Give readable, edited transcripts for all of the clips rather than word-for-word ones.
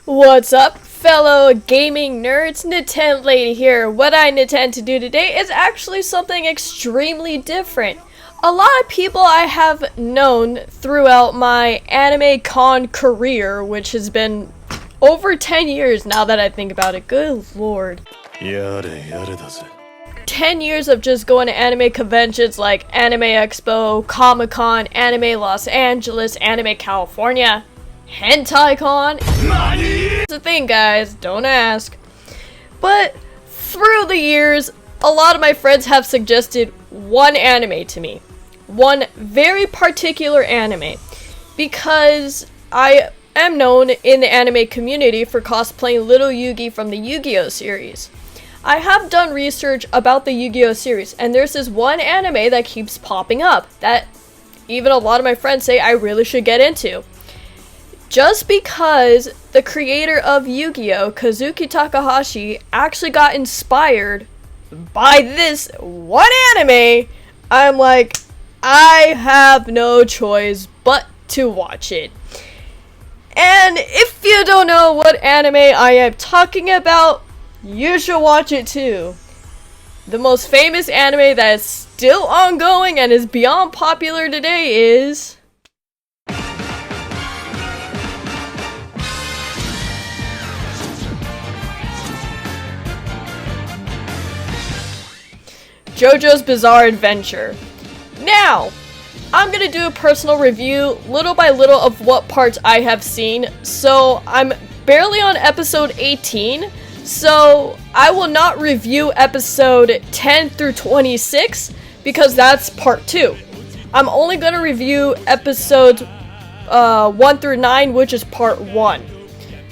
What's up, fellow gaming nerds? NintenLady here. What I intend to do today is actually something extremely different. A lot of people I have known throughout my anime con career, which has been over 10 years now that I think about it. Good lord. 10 years of just going to anime conventions like Anime Expo, Comic-Con, Anime Los Angeles, Anime California, HentaiCon. Here's the thing, guys, don't ask. But through the years, a lot of my friends have suggested one anime to me. One very particular anime. Because I am known in the anime community for cosplaying Little Yugi from the Yu-Gi-Oh series. I have done research about the Yu-Gi-Oh series, and there's this one anime that keeps popping up that even a lot of my friends say I really should get into. Just because the creator of Yu-Gi-Oh, Kazuki Takahashi, actually got inspired by this one anime, I'm like, I have no choice but to watch it. And if you don't know what anime I am talking about, you should watch it too. The most famous anime that is still ongoing and is beyond popular today is Jojo's Bizarre Adventure. Now, I'm gonna do a personal review, little by little, of what parts I have seen. So, I'm barely on episode 18, so I will not review episode 10 through 26, because that's part 2. I'm only gonna review episodes 1 through 9, which is part 1.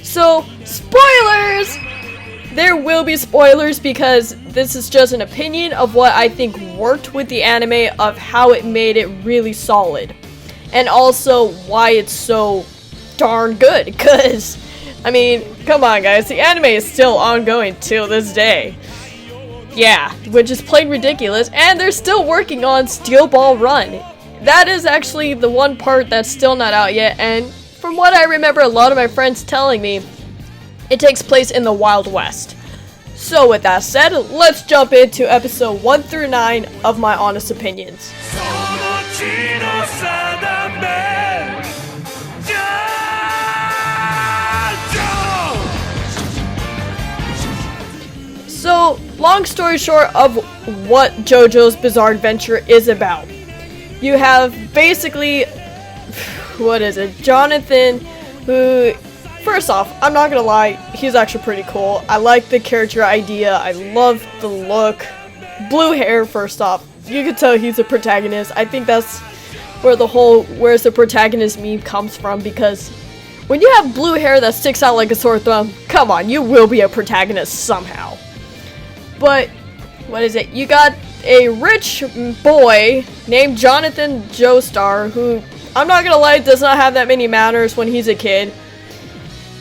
So, spoilers! There will be spoilers because this is just an opinion of what I think worked with the anime, of how it made it really solid. And also why it's so darn good, because, I mean, come on guys, the anime is still ongoing till this day. Yeah, which is plain ridiculous, and they're still working on Steel Ball Run. That is actually the one part that's still not out yet, and from what I remember a lot of my friends telling me, it takes place in the Wild West. So with that said, let's jump into episode 1 through 9 of my honest opinions. So, long story short of what Jojo's Bizarre Adventure is about. You have basically, what is it, Jonathan, who, first off, I'm not gonna lie, he's actually pretty cool. I like the character idea, I love the look. Blue hair, first off. You can tell he's a protagonist. I think that's where the whole "where's the protagonist" meme comes from, because when you have blue hair that sticks out like a sore thumb, come on, you will be a protagonist somehow. But, what is it? You got a rich boy named Jonathan Joestar, who, I'm not gonna lie, does not have that many manners when he's a kid.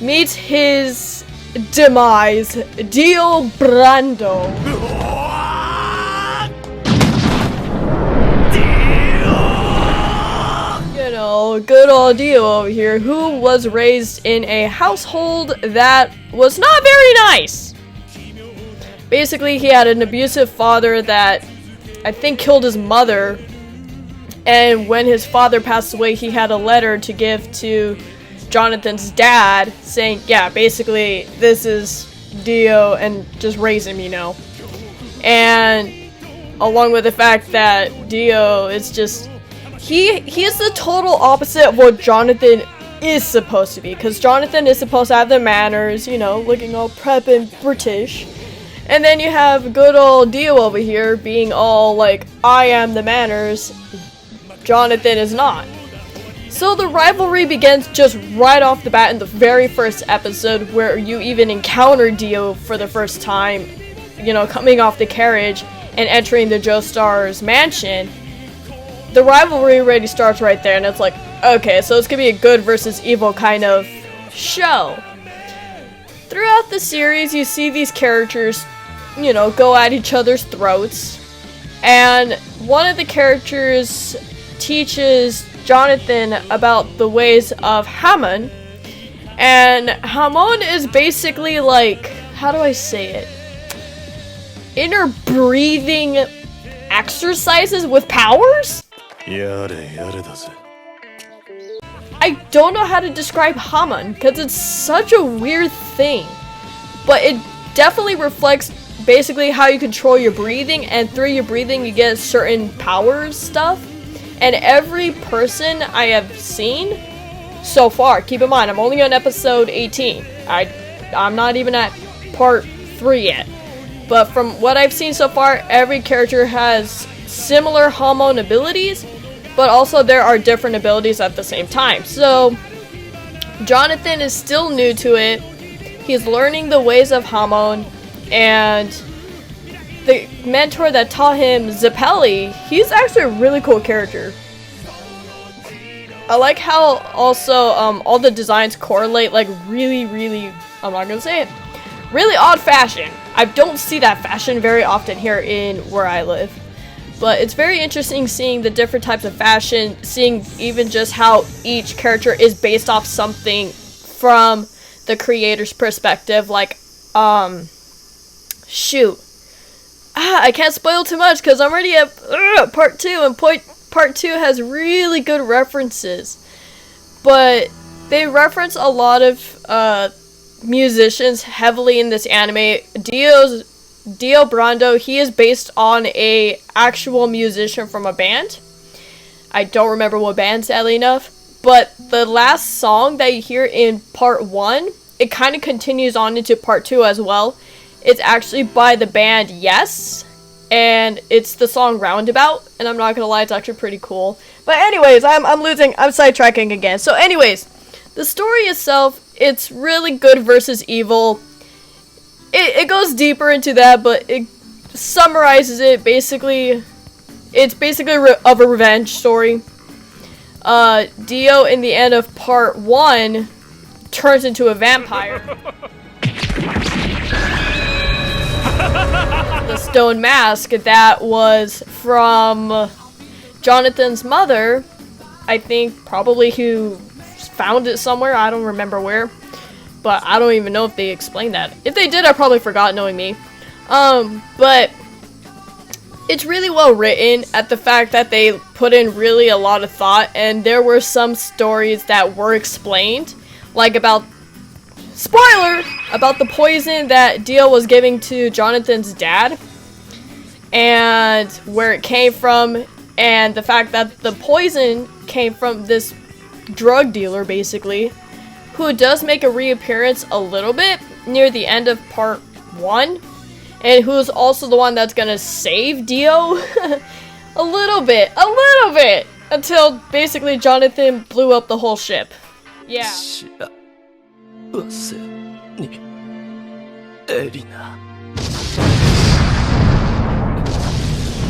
Meets his demise, Dio Brando. You know, good old Dio over here, who was raised in a household that was not very nice. Basically, he had an abusive father that I think killed his mother, and when his father passed away, he had a letter to give to Jonathan's dad saying, yeah, basically, this is Dio and just raise him, you know. And along with the fact that Dio is just, he is the total opposite of what Jonathan is supposed to be, because Jonathan is supposed to have the manners, you know, looking all prep and British. And then you have good old Dio over here being all like, I am the manners. Jonathan is not. So the rivalry begins just right off the bat in the very first episode, where you even encounter Dio for the first time, you know, coming off the carriage and entering the Joestar's mansion. The rivalry already starts right there, and it's like, okay, so it's gonna be a good versus evil kind of show. Throughout the series, you see these characters, you know, go at each other's throats, and one of the characters teaches Jonathan about the ways of Hammon, And Hamon is basically like, how do I say it? Inner breathing exercises with powers? I don't know how to describe Hamon because it's such a weird thing. But it definitely reflects basically how you control your breathing, and through your breathing you get certain powers stuff. And every person I have seen so far, keep in mind I'm only on episode 18. I'm not even at part 3 yet. But from what I've seen so far, every character has similar Hamon abilities, but also there are different abilities at the same time. So Jonathan is still new to it. He's learning the ways of Hamon, and the mentor that taught him Zeppeli, he's actually a really cool character. I like how also all the designs correlate like really, I'm not gonna say it, really odd fashion. I don't see that fashion very often here in where I live. But it's very interesting seeing the different types of fashion, seeing even just how each character is based off something from the creator's perspective. Like, shoot. I can't spoil too much because I'm already at part 2, and part 2 has really good references. But they reference a lot of musicians heavily in this anime. Dio Brando, he is based on a actual musician from a band. I don't remember what band, sadly enough. But the last song that you hear in part 1, it kind of continues on into part 2 as well. It's actually by the band Yes, and it's the song Roundabout, and I'm not gonna lie, it's actually pretty cool. But anyways, I'm sidetracking again. So anyways, the story itself, it's really good versus evil. It goes deeper into that, but it summarizes it basically. It's basically of a revenge story. Dio, in the end of part 1, turns into a vampire. The stone mask that was from Jonathan's mother, I think probably who found it somewhere, I don't remember where. But I don't even know if they explained that. If they did, I probably forgot, knowing me. But it's really well written at the fact that they put in really a lot of thought, and there were some stories that were explained, like about, spoiler, about the poison that Dio was giving to Jonathan's dad, and where it came from, and the fact that the poison came from this drug dealer, basically, who does make a reappearance a little bit near the end of part 1, and who's also the one that's gonna save Dio a little bit, until basically Jonathan blew up the whole ship. Yeah.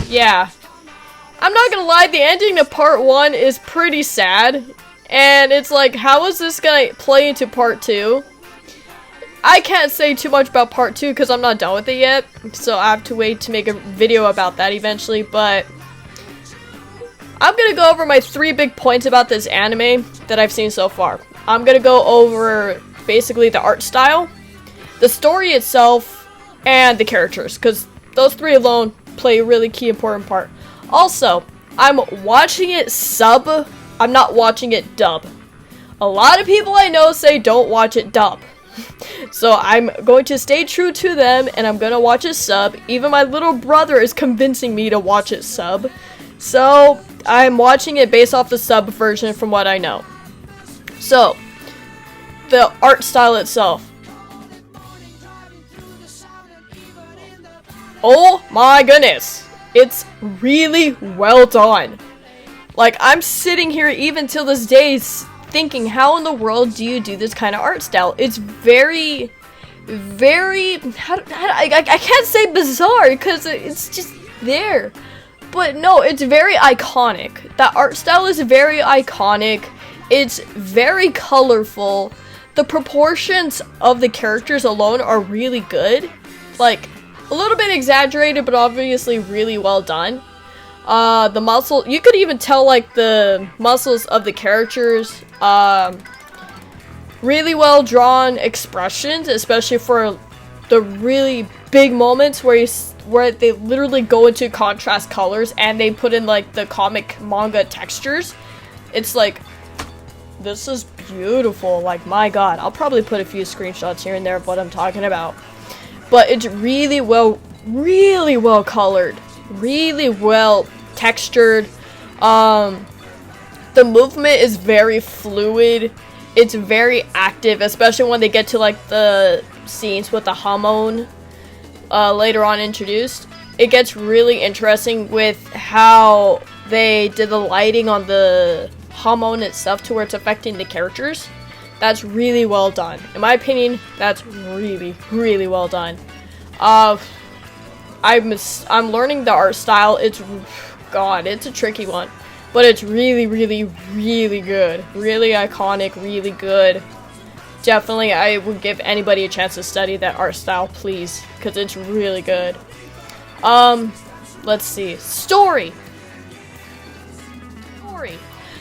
Yeah. I'm not gonna lie, the ending to part 1 is pretty sad. And it's like, how is this gonna play into part 2? I can't say too much about part 2 because I'm not done with it yet. So I have to wait to make a video about that eventually. But I'm gonna go over my 3 big points about this anime that I've seen so far. I'm gonna go over basically the art style, the story itself, and the characters, because those 3 alone play a really key important part. Also, I'm watching it sub. I'm not watching it dub. A lot of people I know say don't watch it dub. So I'm going to stay true to them, and I'm gonna watch it sub. Even my little brother is convincing me to watch it sub. So I'm watching it based off the sub version from what I know. So, the art style itself. Oh my goodness. It's really well done. Like, I'm sitting here even till this day thinking, how in the world do you do this kind of art style? It's very, I can't say bizarre because it's just there. But no, it's very iconic. That art style is very iconic. It's very colorful. The proportions of the characters alone are really good. Like, a little bit exaggerated, but obviously really well done. The muscle, you could even tell like the muscles of the characters. Really well drawn expressions, especially for the really big moments where they literally go into contrast colors and they put in like the comic manga textures. It's like, this is beautiful. Like, my god. I'll probably put a few screenshots here and there of what I'm talking about. But it's really well colored. Really well textured. The movement is very fluid. It's very active, especially when they get to like the scenes with the Hamon later on introduced. It gets really interesting with how they did the lighting on the Hamon itself to where it's affecting the characters. That's really well done. In my opinion, that's really well done. I'm learning the art style. It's a tricky one. But it's really good. Really iconic, really good. Definitely, I would give anybody a chance to study that art style, please. Because it's really good. Let's see. Story.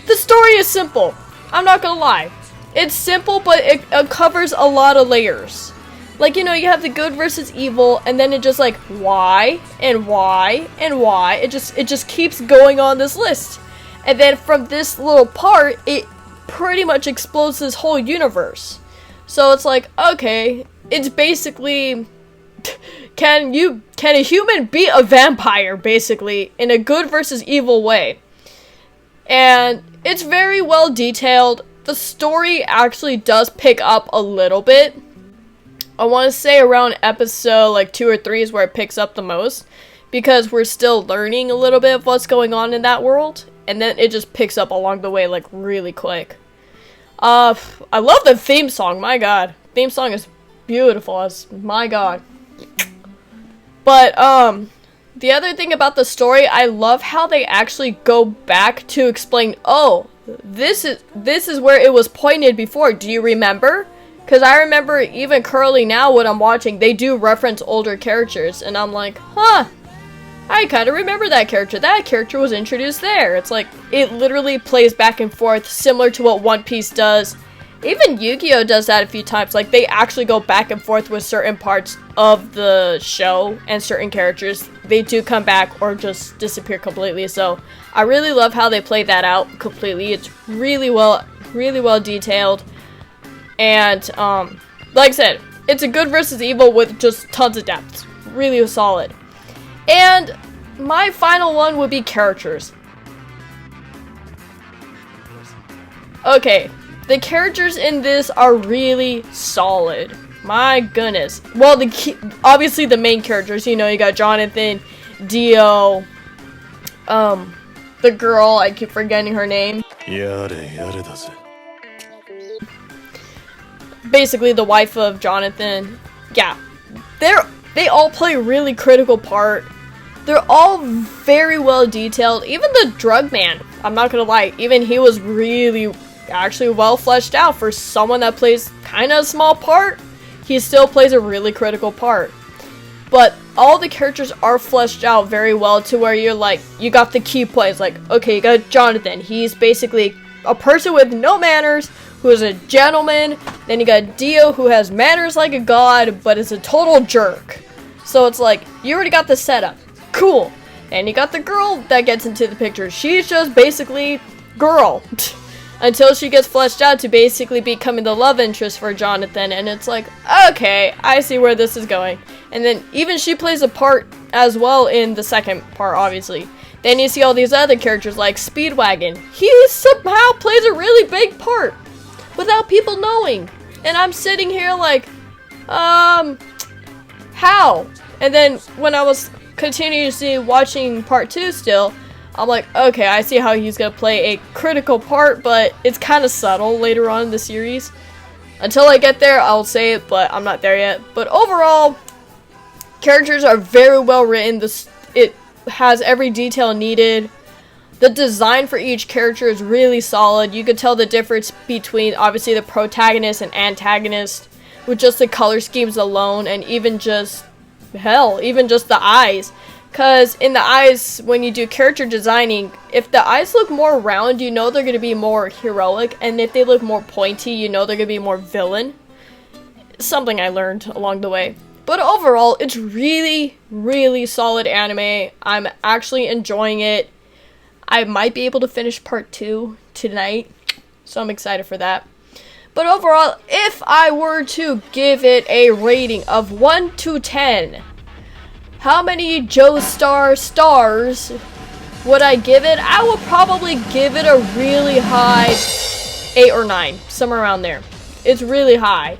The story is simple. I'm not gonna lie. It's simple, but it covers a lot of layers. Like, you know, you have the good versus evil, and then it just like, why, and why, and why. It just keeps going on this list. And then from this little part, it pretty much explodes this whole universe. So it's like, okay, it's basically, can a human beat a vampire, basically, in a good versus evil way? And it's very well detailed. The story actually does pick up a little bit. I want to say around episode like 2 or 3 is where it picks up the most, because we're still learning a little bit of what's going on in that world, and then it just picks up along the way like really quick. I love the theme song. My god, theme song is beautiful. My god. But the other thing about the story, I love how they actually go back to explain, oh, this is where it was pointed before. Do you remember? Because I remember even currently now when I'm watching, they do reference older characters. And I'm like, huh, I kind of remember that character. That character was introduced there. It's like, it literally plays back and forth, similar to what One Piece does. Even Yu-Gi-Oh! Does that a few times. Like, they actually go back and forth with certain parts of the show and certain characters. They do come back or just disappear completely. So, I really love how they play that out completely. It's really well detailed. And, like I said, it's a good versus evil with just tons of depth. Really solid. And my final one would be characters. Okay, the characters in this are really solid. My goodness. Well, obviously the main characters, you know, you got Jonathan, Dio, the girl, I keep forgetting her name. Basically the wife of Jonathan. Yeah, they all play a really critical part. They're all very well detailed. Even the drug man, I'm not gonna lie, even he was really actually well fleshed out for someone that plays kind of a small part. He still plays a really critical part. But all the characters are fleshed out very well to where you're like, you got the key points. Like, okay, you got Jonathan. He's basically a person with no manners, who is a gentleman. Then you got Dio, who has manners like a god, but is a total jerk. So it's like, you already got the setup. Cool. And you got the girl that gets into the picture. She's just basically girl. Until she gets fleshed out to basically becoming the love interest for Jonathan. And it's like, okay, I see where this is going. And then even she plays a part as well in the second part, obviously. Then you see all these other characters like Speedwagon. He somehow plays a really big part without people knowing. And I'm sitting here like, how? And then when I was continuously watching part 2 still, I'm like, okay, I see how he's gonna play a critical part, but it's kind of subtle later on in the series. Until I get there, I'll say it, but I'm not there yet. But overall, characters are very well written. It has every detail needed. The design for each character is really solid. You could tell the difference between, obviously, the protagonist and antagonist with just the color schemes alone, and even just, hell, even just the eyes. Because in the eyes, when you do character designing, if the eyes look more round, you know they're going to be more heroic. And if they look more pointy, you know they're going to be more villain. Something I learned along the way. But overall, it's really, really solid anime. I'm actually enjoying it. I might be able to finish part 2 tonight. So I'm excited for that. But overall, if I were to give it a rating of 1 to 10... how many Joestar stars would I give it? I would probably give it a really high 8 or 9, somewhere around there. It's really high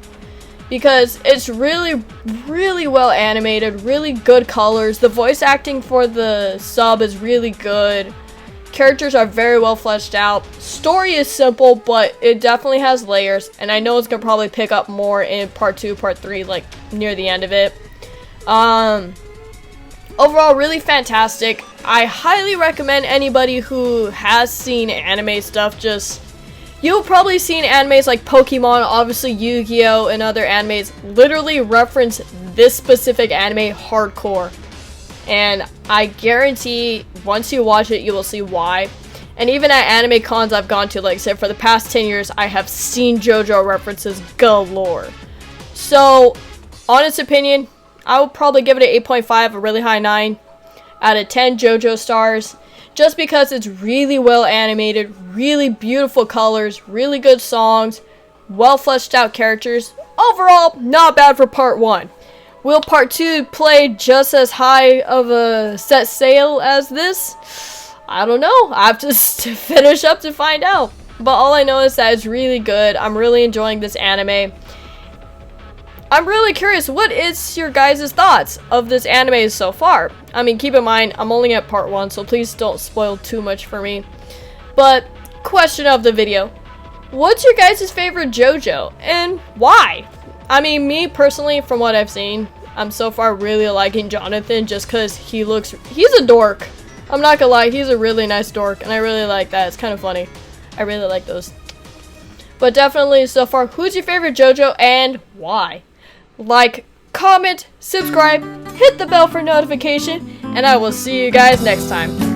because it's really, really well animated, really good colors. The voice acting for the sub is really good. Characters are very well fleshed out. Story is simple, but it definitely has layers, and I know it's gonna probably pick up more in part 2, part 3, like near the end of it. Overall, really fantastic. I highly recommend anybody who has seen anime stuff. You've probably seen animes like Pokemon, obviously Yu-Gi-Oh! And other animes literally reference this specific anime hardcore. And I guarantee once you watch it, you will see why. And even at anime cons I've gone to, like I said, for the past 10 years, I have seen Jojo references galore. So, honest opinion, I would probably give it an 8.5, a really high 9 out of 10 Jojo stars. Just because it's really well animated, really beautiful colors, really good songs, well fleshed out characters. Overall, not bad for part 1. Will part 2 play just as high of a set sail as this? I don't know. I have to finish up to find out. But all I know is that it's really good. I'm really enjoying this anime. I'm really curious, what is your guys' thoughts of this anime so far? I mean, keep in mind, I'm only at part 1, so please don't spoil too much for me. But, question of the video. What's your guys' favorite JoJo, and why? I mean, me personally, from what I've seen, I'm so far really liking Jonathan just because he's a dork. I'm not gonna lie, he's a really nice dork, and I really like that. It's kind of funny. I really like those. But definitely, so far, who's your favorite JoJo, and why? Like, comment, subscribe, hit the bell for notification, and I will see you guys next time.